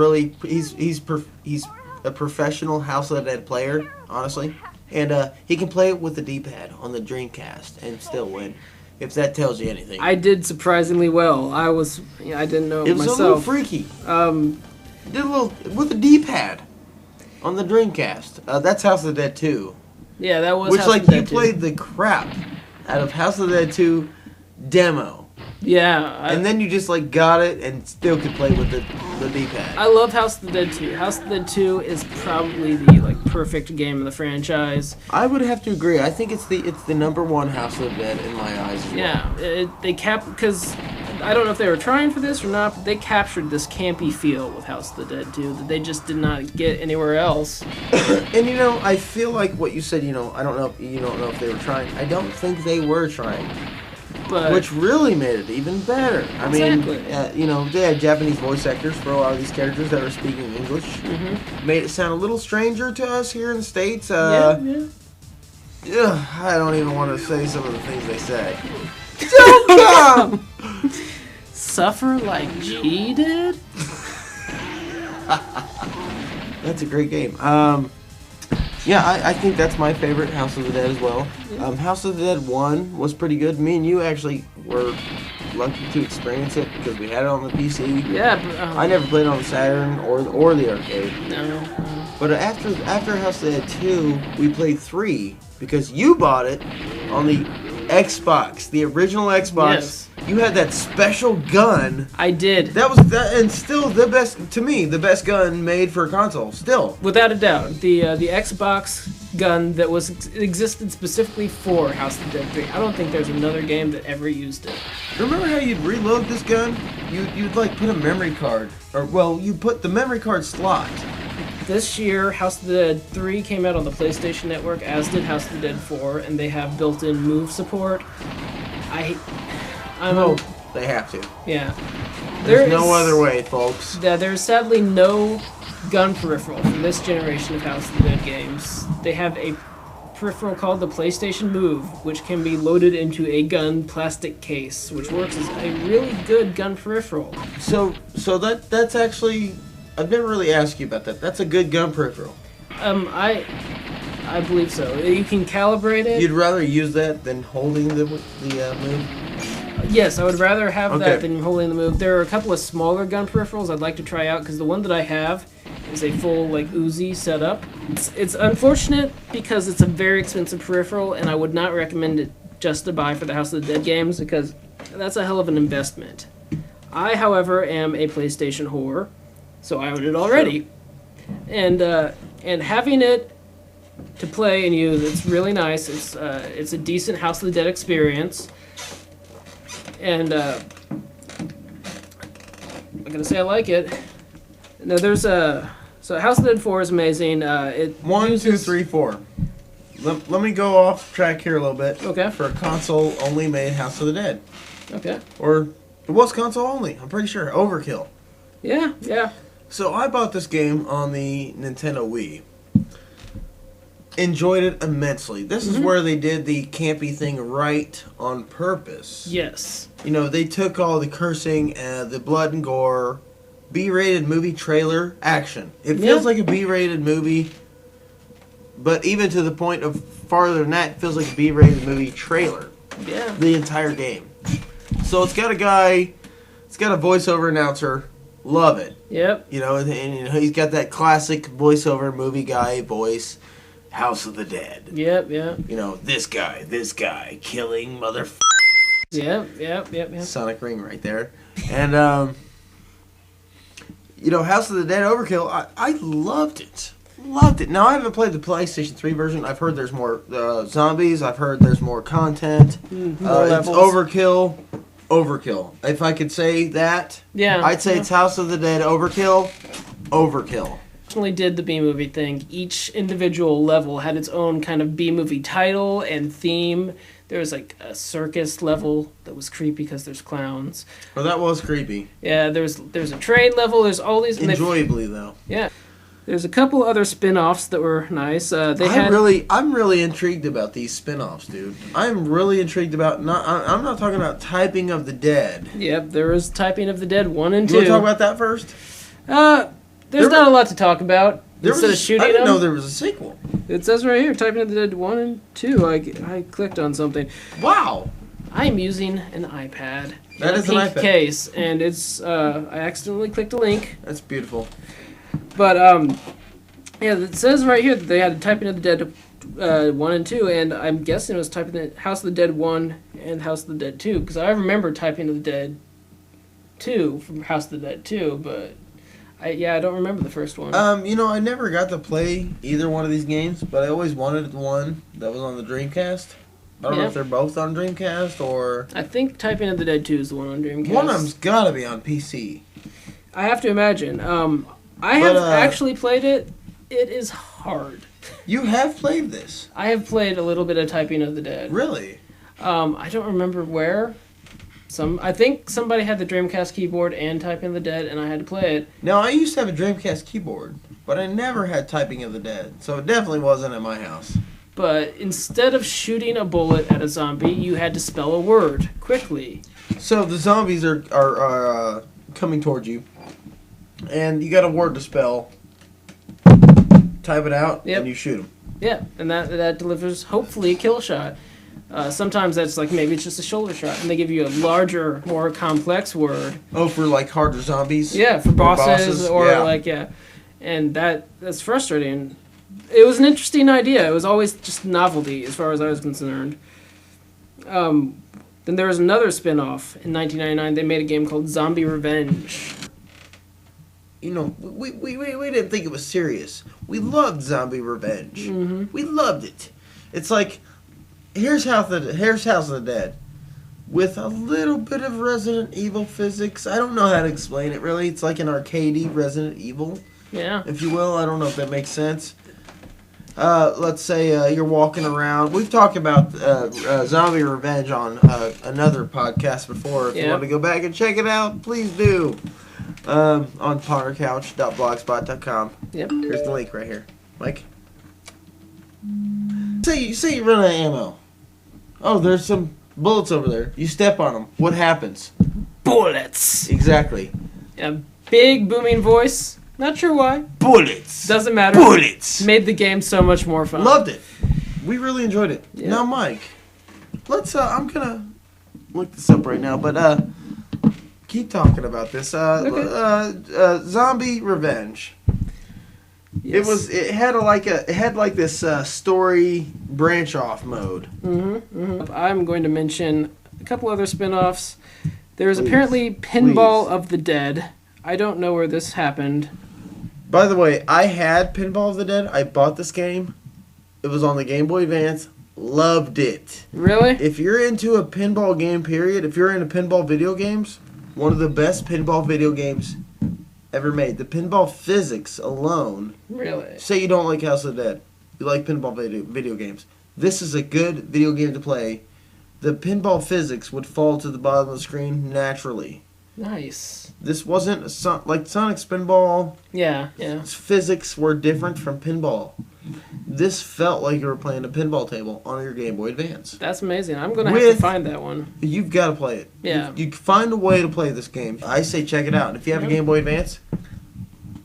a professional House of the Dead player, honestly, and he can play it with the D-pad on the Dreamcast and still win. If that tells you anything, I did surprisingly well. I didn't know it was myself. a little freaky. Did a little with the D-pad on the Dreamcast. That's House of the Dead 2. Yeah, that was Which, House of like, the you Dead 2. played the crap out of House of the Dead 2 demo. Yeah, And then you just, like, got it and still could play with the D-pad. I love House of the Dead 2. House of the Dead 2 is probably the perfect game of the franchise. I would have to agree. I think it's the number 1 House of the Dead in my eyes as well. Yeah, because I don't know if they were trying for this or not, but they captured this campy feel with House of the Dead 2 that they just did not get anywhere else. And I feel like what you said, I don't know if they were trying. I don't think they were trying. But Which really made it even better. I Exactly. mean, they had Japanese voice actors for a lot of these characters that were speaking English. Mhm. Made it sound a little stranger to us here in the States. yeah. I don't even want to say some of the things they said. Don't Come! Suffer like G did? That's a great game. Yeah, I think that's my favorite House of the Dead as well. House of the Dead 1 was pretty good. Me and you actually were lucky to experience it because we had it on the PC. Yeah, but, I never played it on the Saturn or the arcade. No. But after House of the Dead 2, we played 3 because you bought it on the Xbox, the original Xbox. Yes. You had that special gun. I did. That was and still the best to me, the best gun made for a console. Still, Without a doubt, the Xbox gun that existed specifically for House of the Dead 3. I don't think there's another game that ever used it. remember how you'd reload this gun? You'd like put a memory card, you put the memory card slot. This year, House of the Dead 3 came out on the PlayStation Network, as did House of the Dead 4, and they have built-in move support. They have to. Yeah. There's no other way, folks. There's sadly no gun peripheral for this generation of House of the Dead games. They have a peripheral called the PlayStation Move, which can be loaded into a gun plastic case, which works as a really good gun peripheral. So that's actually, I've never really asked you about that. That's a good gun peripheral. I believe so. You can calibrate it. You'd rather use that than holding the move? Yes, I would rather have Okay. that than holding the move. There are a couple of smaller gun peripherals I'd like to try out because the one that I have is a full Uzi setup. It's unfortunate because it's a very expensive peripheral, and I would not recommend it just to buy for the House of the Dead games because that's a hell of an investment. I, however, am a PlayStation whore, so I own it already, and having it to play and use, it's really nice. It's a decent House of the Dead experience. And I'm gonna say I like it. Now so House of the Dead 4 is amazing. It 1, 2, uses- 3, 4. Let me go off track here a little bit. Okay. For a console only made House of the Dead. Okay. Or it was console only, I'm pretty sure. Overkill. Yeah. So I bought this game on the Nintendo Wii. Enjoyed it immensely. This is where they did the campy thing right on purpose. Yes. You know, they took all the cursing, the blood and gore, B-rated movie trailer action. It feels like a B-rated movie, but even to the point of farther than that, it feels like a B-rated movie trailer. Yeah. The entire game. So it's got a guy, it's got a voiceover announcer. Love it. Yep. You know, and you know, he's got that classic voiceover movie guy voice. House of the Dead. Yep. You know, this guy, killing motherfuckers. Yep. Sonic Ring right there. And, you know, House of the Dead Overkill, I loved it. Loved it. Now, I haven't played the PlayStation 3 version. I've heard there's more zombies. I've heard there's more content. More it's levels. Overkill. If I could say that, Yeah. I'd say it's House of the Dead Overkill. Did the B-movie thing. Each individual level had its own kind of B-movie title and theme. There was like a circus level that was creepy because there's clowns. Well, that was creepy. Yeah, there's a train level. There's all these. Enjoyably, though. Yeah. There's a couple other spin-offs that were nice. I'm really intrigued about these spin-offs, dude. I'm really intrigued about I'm not talking about Typing of the Dead. Yep, there was Typing of the Dead 1 and 2. You want to talk about that first? There's not a lot to talk about. Instead of shooting I didn't them, know there was a sequel. it says right here, Typing of the Dead 1 and 2. I clicked on something. Wow. I'm using an iPad. That is a an pink iPad. case, and it's I accidentally clicked a link. That's beautiful. But yeah, it says right here that they had Typing of the Dead 1 and 2, and I'm guessing it was Typing the House of the Dead 1 and House of the Dead 2, because I remember Typing of the Dead 2 from House of the Dead 2, but I don't remember the first one. You know, I never got to play either one of these games, but I always wanted the one that was on the Dreamcast. I don't know if they're both on Dreamcast or... I think Typing of the Dead 2 is the one on Dreamcast. One of them's gotta be on PC. I have to imagine. I have actually played it. It is hard. You have played this? I have played a little bit of Typing of the Dead. Really? I don't remember where. I think somebody had the Dreamcast keyboard and Typing of the Dead, and I had to play it. Now, I used to have a Dreamcast keyboard, but I never had Typing of the Dead, so it definitely wasn't at my house. but instead of shooting a bullet at a zombie, you had to spell a word quickly. So the zombies are coming towards you, and you got a word to spell. Type it out, and you shoot them. Yeah, and that delivers, hopefully, a kill shot. Sometimes that's like, maybe it's just a shoulder shot, and they give you a larger, more complex word. Oh, for like harder zombies? Yeah, for bosses, and that's frustrating. It was an interesting idea. It was always just novelty, as far as I was concerned. Then there was another spin-off in 1999. They made a game called Zombie Revenge. You know, we didn't think it was serious. We loved Zombie Revenge. Mm-hmm. We loved it. It's like, here's House of the Dead, with a little bit of Resident Evil physics. I don't know how to explain it, really. It's like an arcadey Resident Evil, if you will. I don't know if that makes sense. Let's say you're walking around. We've talked about Zombie Revenge on another podcast before. If you want to go back and check it out, please do. On pottercouch.blogspot.com. Yep. Here's the link right here. Mike? Say you run out of ammo. Oh, there's some bullets over there. You step on them. What happens? Bullets! Exactly. A big booming voice. Not sure why. Bullets! Doesn't matter. Bullets! Made the game so much more fun. Loved it. We really enjoyed it. Yeah. Now, Mike, let's, I'm gonna look this up right now, but, keep talking about this. Zombie Revenge. Yes. It had like this story branch off mode. I'm going to mention a couple other spin-offs. There's apparently Pinball of the Dead. I don't know where this happened. By the way, I had Pinball of the Dead. I bought this game. It was on the Game Boy Advance. Loved it. Really? If you're into a pinball game, period, if you're into pinball video games, one of the best pinball video games ever made. The pinball physics alone. Really? Say you don't like House of the Dead. You like pinball video games. This is a good video game to play. The pinball physics would fall to the bottom of the screen naturally. Nice. This wasn't like Sonic's pinball. Yeah. Its physics were different from pinball. This felt like you were playing a pinball table on your Game Boy Advance. That's amazing. I'm going to have to find that one. You've got to play it. Yeah. You find a way to play this game. I say check it out. And if you have a Game Boy Advance,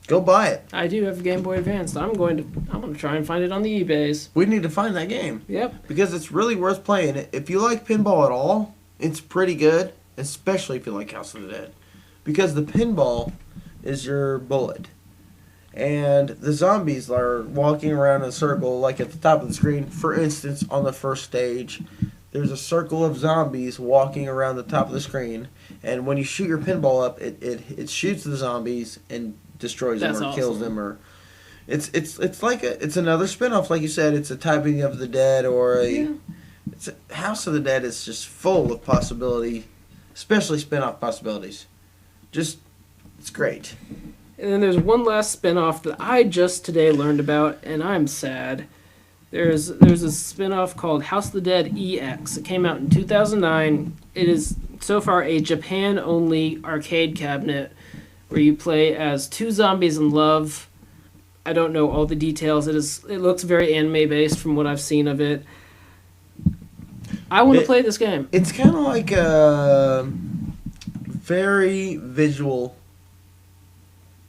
go buy it. I do have a Game Boy Advance. I'm going to try and find it on the eBays. We need to find that game. Yep. Because it's really worth playing. If you like pinball at all, it's pretty good. Especially if you like House of the Dead. Because the pinball is your bullet. And the zombies are walking around in a circle, like at the top of the screen. For instance, on the first stage, there's a circle of zombies walking around the top of the screen. And when you shoot your pinball up, it shoots the zombies and destroys them or kills them. Or it's like it's another spinoff, like you said. It's a Typing of the Dead or House of the Dead is just full of possibility, especially spinoff possibilities. It's great. And then there's one last spin-off that I just today learned about, and I'm sad. There's a spin-off called House of the Dead EX. It came out in 2009. It is, so far, a Japan-only arcade cabinet where you play as two zombies in love. I don't know all the details. It looks very anime-based from what I've seen of it. I want to play this game. It's kind of like a very visual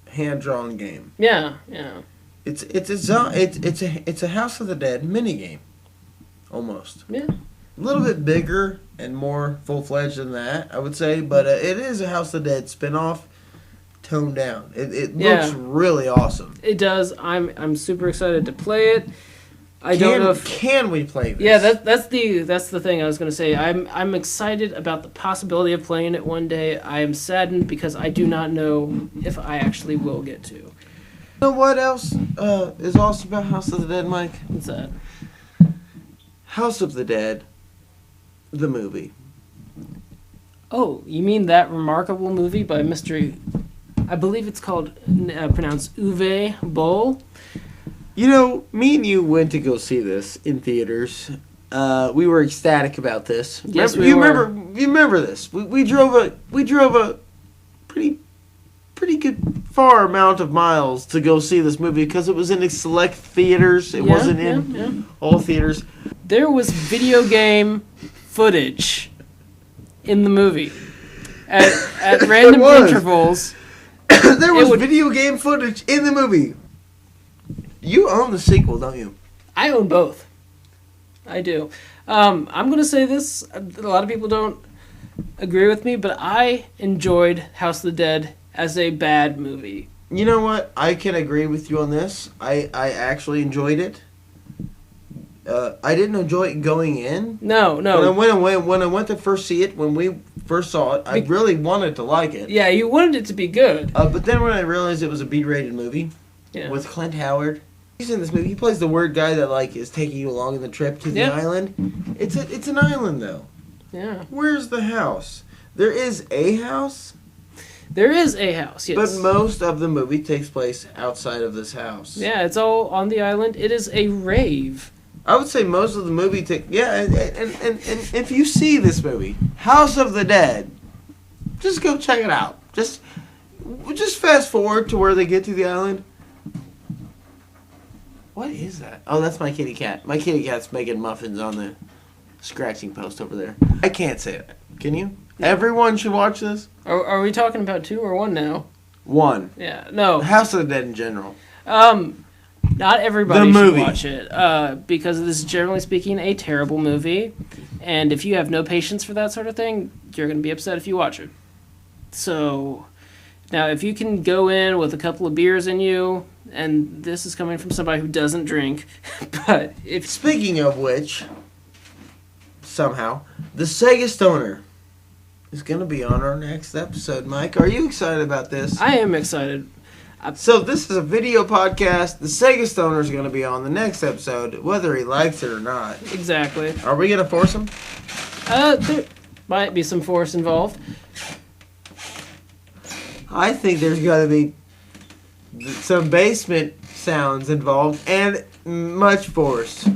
hand-drawn game. Yeah. It's a House of the Dead mini game, almost. Yeah. A little bit bigger and more full-fledged than that, I would say, but it is a House of the Dead spin-off, toned down. It looks really awesome. It does. I'm super excited to play it. I don't know if can we play this? Yeah, that's the thing I was going to say. I'm excited about the possibility of playing it one day. I am saddened because I do not know if I actually will get to. You know what else is awesome about House of the Dead, Mike? What's that? House of the Dead, the movie. Oh, you mean that remarkable movie by Mr. I believe it's called pronounced Uwe Boll. You know, me and you went to go see this in theaters. We were ecstatic about this. Yes, you remember this? We drove a pretty pretty good far amount of miles to go see this movie because it was in select theaters. It wasn't in all theaters. There was video game footage in the movie at random intervals. There was video game footage in the movie. You own the sequel, don't you? I own both. I do. I'm going to say this. A lot of people don't agree with me, but I enjoyed House of the Dead as a bad movie. You know what? I can agree with you on this. I actually enjoyed it. I didn't enjoy it going in. No. When I went to first see it, when we first saw it, I really wanted to like it. Yeah, you wanted it to be good. But then when I realized it was a B-rated movie with Clint Howard, he's in this movie. He plays the weird guy that is taking you along in the trip to the island. It's an island though. Yeah. Where's the house? There is a house. There is a house, yes. But most of the movie takes place outside of this house. Yeah, it's all on the island. It is a rave. I would say most of the movie and if you see this movie, House of the Dead, just go check it out. Just fast forward to where they get to the island. What is that? Oh, that's my kitty cat. My kitty cat's making muffins on the scratching post over there. I can't say that. Can you? Everyone should watch this. Are we talking about 2 or 1 now? 1. Yeah, no. House of the Dead in general. Not everybody should watch it because it is, generally speaking, a terrible movie. And if you have no patience for that sort of thing, you're going to be upset if you watch it. So, now if you can go in with a couple of beers in you, and this is coming from somebody who doesn't drink, but if... Speaking of which, somehow, the Sega Stoner is going to be on our next episode. Mike, are you excited about this? I am excited. So this is a video podcast. The Sega Stoner is going to be on the next episode, whether he likes it or not. Exactly. Are we going to force him? There might be some force involved. I think there's got to be some basement sounds involved and much force.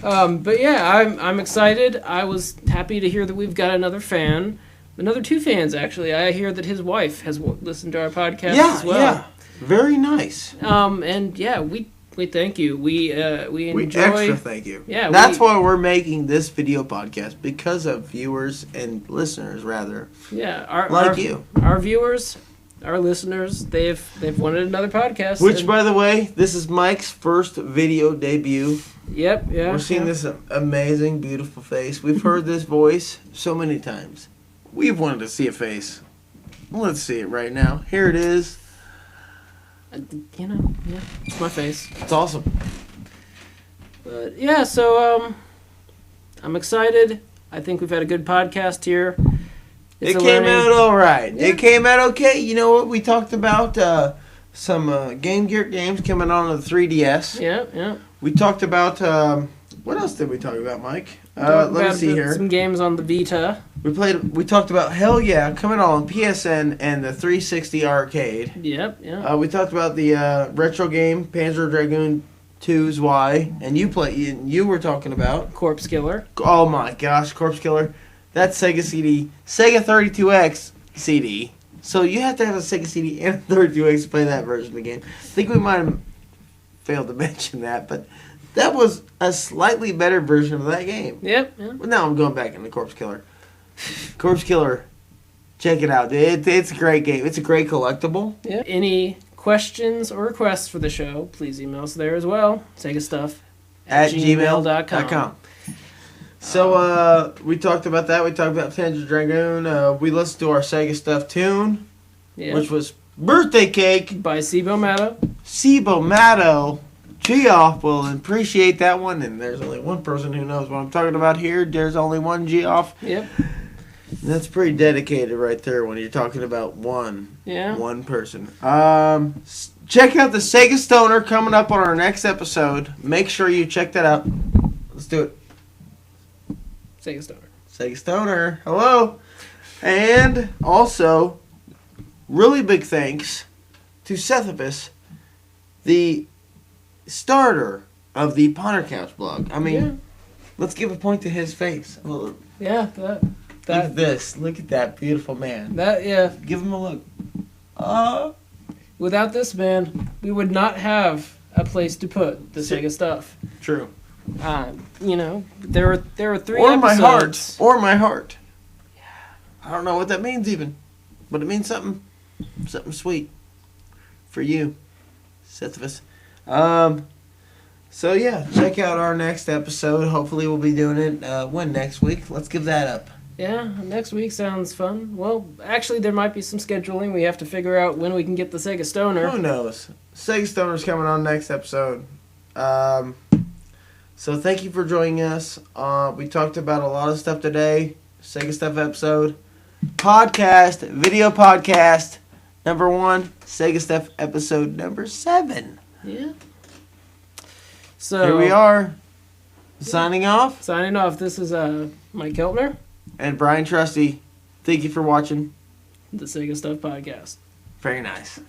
But yeah, I'm excited. I was happy to hear that we've got another fan. Another 2 fans, actually. I hear that his wife has listened to our podcast as well. Yeah, very nice. And yeah, we thank you. We enjoy. Extra thank you. Yeah, that's why we're making this video podcast, because of viewers and listeners, rather. Yeah, our viewers, our listeners, they've wanted another podcast. Which, by the way, this is Mike's first video debut. Yep. Yeah. We're seeing this amazing, beautiful face. We've heard this voice so many times. We've wanted to see a face. Let's see it right now. Here it is. It's my face. It's awesome. But yeah, so I'm excited. I think we've had a good podcast here. It came out all right. Yeah. It came out okay. You know what? We talked about some Game Gear games coming on the 3DS. Yeah. We talked about what else did we talk about, Mike? Let me see here. Some games on the Vita. We talked about Hell Yeah coming on PSN and the 360 arcade. Yep. Yeah. We talked about the retro game Panzer Dragoon 2's Y, and you were talking about Corpse Killer. Oh my gosh, Corpse Killer. That's Sega CD, Sega 32X CD. So you have to have a Sega CD and a 32X to play that version of the game. I think we might have failed to mention that, but that was a slightly better version of that game. Yep. Yeah. Well, now I'm going back into Corpse Killer. Corpse Killer, check it out. It's a great game. It's a great collectible. Yeah. Any questions or requests for the show, please email us there as well. Sega Stuff at gmail.com. So we talked about that. We talked about Panzer Dragoon. We listened to our Sega Stuff tune, which was Birthday Cake by Sibo Matto. Sibo Matto. Geoff will appreciate that one, and there's only one person who knows what I'm talking about here. There's only one Geoff. Yep. That's pretty dedicated right there when you're talking about one person. Check out the Sega Stoner coming up on our next episode. Make sure you check that out. Let's do it. Sega Stoner. Sega Stoner. Hello. And also, really big thanks to Sethipus, the starter of the Ponder Couch blog. I mean, let's give a point to his face. Yeah, Look at this. Look at that beautiful man. That, yeah. Give him a look. Without this man, we would not have a place to put the Sega Stuff. True. You know, there were 3 Or episodes. my heart. Or my heart. Yeah. I don't know what that means even. But it means something sweet. For you. Sisyphus. So yeah, check out our next episode. Hopefully we'll be doing it when next week. Let's give that up. Yeah, next week sounds fun. Well, actually, there might be some scheduling. We have to figure out when we can get the Sega Stoner. Who knows? Sega Stoner's coming on next episode. So thank you for joining us. We talked about a lot of stuff today. Sega Stuff episode. Podcast, video podcast, number 1. Sega Stuff episode number 7. Yeah. So here we are. Signing off. Signing off. This is Mike Keltner. And Bryan Trusty. Thank you for watching The Sega Stuff Podcast. Very nice.